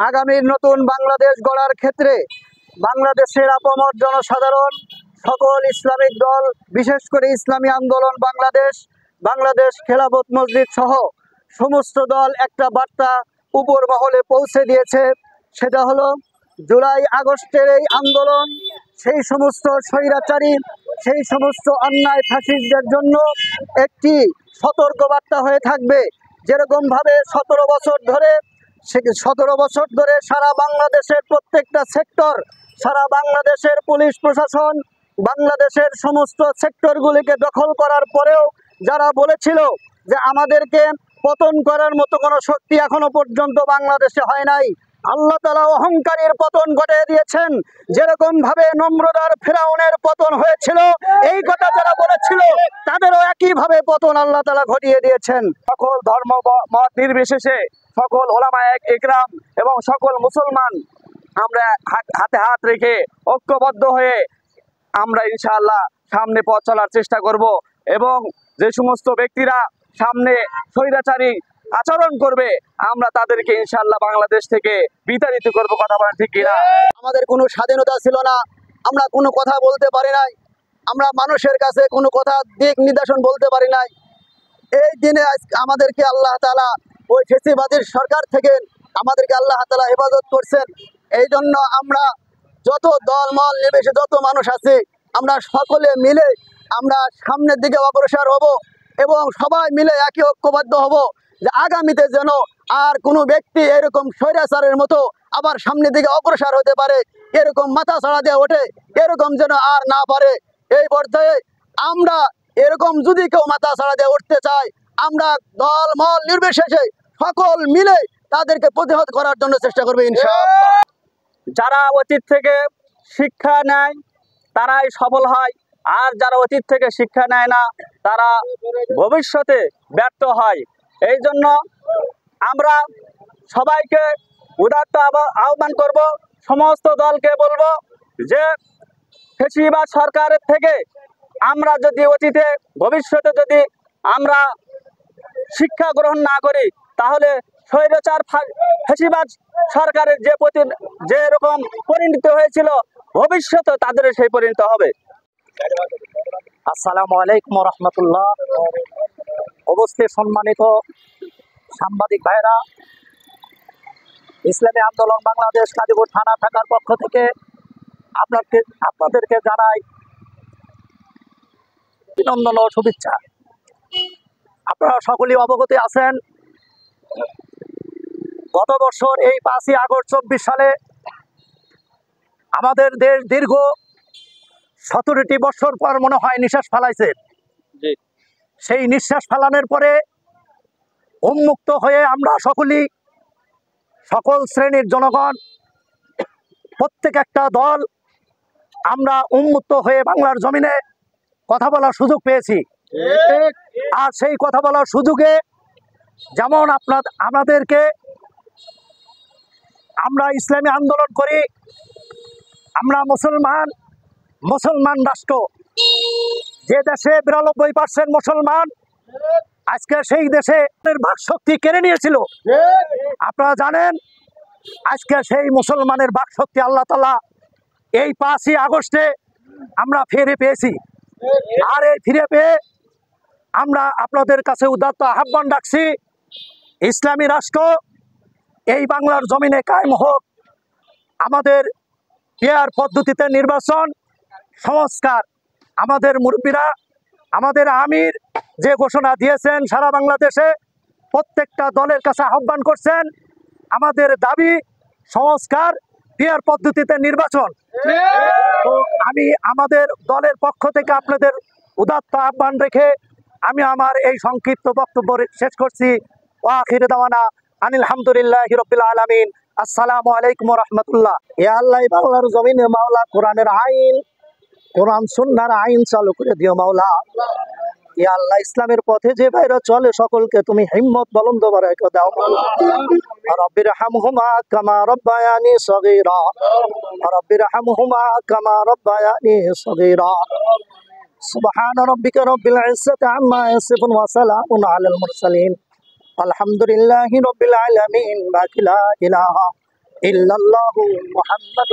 আগামী নতুন বাংলাদেশ গড়ার ক্ষেত্রে বাংলাদেশের আপামর জনসাধারণ, সকল ইসলামিক দল, বিশেষ করে ইসলামী আন্দোলন বাংলাদেশ, বাংলাদেশ খেলাফত মজলিস সহ সমস্ত দল একটা বার্তা উপর মহলে পৌঁছে দিয়েছে। সেটা হলো জুলাই আগস্টের এই আন্দোলন সেই সমস্ত স্বৈরাচারী, সেই সমস্ত অন্যায় ফ্যাসিস্টদের জন্য একটি সতর্কবার্তা হয়ে থাকবে। যেরকমভাবে 17 বছর ধরে সারা বাংলাদেশের প্রত্যেকটা সেক্টর, সারা বাংলাদেশের পুলিশ প্রশাসন, বাংলাদেশের সমস্ত সেক্টরগুলিকে দখল করার পরেও যারা বলেছিল যে আমাদেরকে পতন করার মতো কোনো শক্তি এখনো পর্যন্ত বাংলাদেশে হয় নাই, আল্লাহ তাআলা অহংকারীর পতন ঘটিয়ে দিয়েছেন। যেরকম ভাবে নমরুদার ফেরাউনের পতন হয়েছিল, এই কথা যারা বলেছিল তাদেরও একইভাবে পতন আল্লাহ তাআলা ঘটিয়ে দিয়েছেন। সকল ধর্ম মত নির্বিশেষে সকল ওলামায়ে ইকরাম এবং সকল মুসলমান আমরা হাতে হাত রেখে ঐক্যবদ্ধ হয়ে আমরা ইনশাআল্লাহ সামনে পথ চলার চেষ্টা করব এবং যে সমস্ত ব্যক্তিরা সামনে স্বৈরাচারী আচরণ করবে আমরা তাদেরকে ইনশাআল্লাহ বাংলাদেশ থেকে বিতাড়িত করব। কথা বলেন ঠিক কিনা? আমাদের কোনো স্বাধীনতা ছিল না, আমরা কোনো কথা বলতে পারি নাই, আমরা মানুষের কাছে কোনো কথা দিক নির্দেশন বলতে পারি নাই। এই দিনে আমাদেরকে আল্লাহ তাআলা ওই ফেসিবাদীর সরকার থেকে আমাদেরকে আল্লাহ তাআলা হেফাজত করছেন। এই জন্য আমরা যত দলমল নির্বিশেষে যত মানুষ আছে আমরা সকলে মিলে আমরা সামনের দিকে অগ্রসর হব এবং সবাই মিলে একই ঐক্যবদ্ধ হব যে আগামীতে যেন আর কোনো ব্যক্তি এরকম স্বৈরাচারের মতো আবার সামনের দিকে অগ্রসর হতে পারে, এরকম মাথা ছাড়া দিয়ে ওঠে, এরকম যেন আর না পারে। এই পর্যায়ে আমরা এরকম যদি কেউ মাথা ছাড়া দিয়ে উঠতে চায়, আমরা দল মল নির্বিশেষে সকল মিলে তাদেরকে প্রতিহত করার জন্য চেষ্টা করবে ইনশাআল্লাহ। যারা অতীত থেকে শিক্ষা নেয় তারাই সফল হয়, আর যারা অতীত থেকে শিক্ষা নেয় না তারা ভবিষ্যতে ব্যর্থ হয়। এই জন্য আমরা সবাইকে উদাত্ত আহ্বান করব, সমস্ত দলকে বলবো যে ফ্যাসিবাদ সরকারের থেকে আমরা যদি অতীতে ভবিষ্যতে যদি আমরা শিক্ষা গ্রহণ না করি তাহলে স্বৈরাচার ফ্যাসিবাদ সরকারের যে রকম পরিণত হয়েছিল ভবিষ্যতে তাদের সেই পরিণত হবে। আসসালামু আলাইকুম রহমতুল্লাহ। অবশ্যই সম্মানিত সাংবাদিক ভাইরা, ইসলামী আন্দোলন বাংলাদেশ কাদিপুর থানা থাকার পক্ষ থেকে আপনাদেরকে জানাই অভিনন্দন ও শুভেচ্ছা। আপনারা সকলেই অবগত আছেন, গত বছর এই 5ই আগস্ট 24 সালে আমাদের দেশ দীর্ঘ 17টি বছর পর মনে হয় নিঃশ্বাস ফেলাইছে। সেই নিঃশ্বাস ফেলানোর পরে উন্মুক্ত হয়ে আমরা সকলেই, সকল শ্রেণীর জনগণ, প্রত্যেক একটা দল আমরা উন্মুক্ত হয়ে বাংলার জমিনে কথা বলার সুযোগ পেয়েছি। আর সেই কথা বলার সুযোগে যেমন আমাদেরকে আমরা ইসলামী আন্দোলন করি, আমরা মুসলমান রাষ্ট্র, যে দেশে 92% মুসলমান, আজকে সেই দেশে ভাগ শক্তি কেড়ে নিয়েছিল। আপনারা জানেন আজকে সেই মুসলমানের ভাগ শক্তি আল্লাহ তাআলা এই 5ই আগস্টে আমরা ফিরে পেয়েছি। আর এই ফিরে পেয়ে আমরা আপনাদের কাছে উদাত্ত আহ্বান রাখছি, ইসলামী রাষ্ট্র এই বাংলার জমিনে কায়েম হোক। আমাদের পেয়ার পদ্ধতিতে নির্বাচন সংস্কার, আমাদের মুরব্বীরা, আমাদের আমির যে ঘোষণা দিয়েছেন সারা বাংলাদেশে প্রত্যেকটা দলের কাছে আহ্বান করছেন, আমাদের দাবি সংস্কার, পেয়ার পদ্ধতিতে নির্বাচন। তো আমি আমাদের দলের পক্ষ থেকে আপনাদের উদাত্ত আহ্বান রেখে আমি আমার এই সংক্ষিপ্ত বক্তব্য শেষ করছি। ওয়া আখিরু দাওয়ানা আনিল হামদুলিল্লাহি রাব্বিল আলামিন। আসসালামু আলাইকুম ওয়া রাহমাতুল্লাহ। এ আল্লাহ, বাংলার জমিনে মাওলা কোরআনের আইন, কোরআন সুন্নাহর আইন চালু করে দিও মাওলা। ইয়া আল্লাহ ইসলামের পথে যে ভাইরা চলে সকলকে তুমি হিম্মত বুলন্দ বারাকা দাও রব্বির হামহুমা কামা রব্বায়ানি সগীরা রব্বির হামহুমা কামা রব্বায়ানি সগীরা সুবহান রাব্বিকা রব্বিল ইজ্জাতি আম্মা ইয়াসিফুন ওয়া সালামুন আলাল মুরসালিন আলহামদুলিল্লাহি রাব্বিল আলামিন লা ইলাহা ইল্লাল্লাহু মুহাম্মাদুর